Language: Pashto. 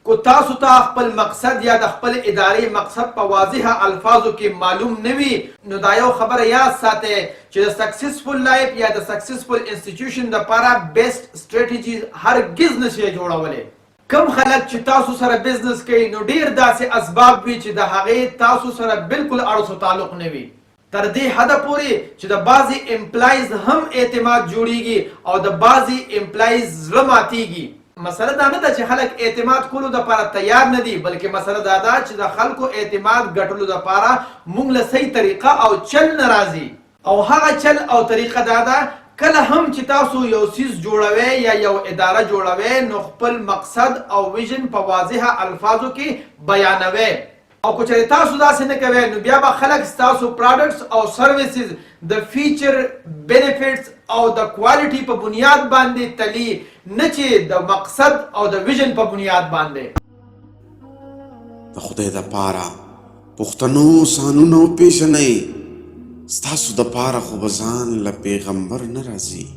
کو تاسو ته خپل مقصد یا د خپل ادارې مقصد په واضح الفاظو کې معلوم نه وي نو دا یو خبره یاد ساتئ چې د سکسسفل لایف یا د سکسسفل انسټیټیوشن دپاره بیسټ سټریټیجي هرګز نشئ جوړولی. کم خلک چې تاسو سره بزنس کوي نو ډیر داسې اسباب وي چې د هغې تاسو سره بالکل اړوسو تعلق نه وي. تر دې حده پورې چې د بعضې امپلایز هم اعتماد جوړیږي او د بعضې امپلایز زړه ماتیږي. مسله دا نه ده چې خلک اعتماد کولو دپاره تیار نه دي بلکې مسله دا ده چې د خلکو اعتماد ګټلو دپاره موږ له صحیح طریقه او چل نه راځي. او هغه چل او طریقه دا ده کله هم چې تاسو یو څیز جوړوئ یا یو اداره جوړوئ نو خپل مقصد او ویژن په واضحه الفاظو کې بیانوئ. او که چېرې تاسو داسې نه کوئ نو بیا به خلک ستاسو پراډکټس او سروسز د فیچر بینیفټس او د کوالټي په بنیاد باندې تلي نه چې د مقصد او د ویژن په بنیاد باندې. د خدای دپاره پښتنو سانونه وپېژنئ ستاسو دپاره خو به ځان له پیغمبر نه راځي.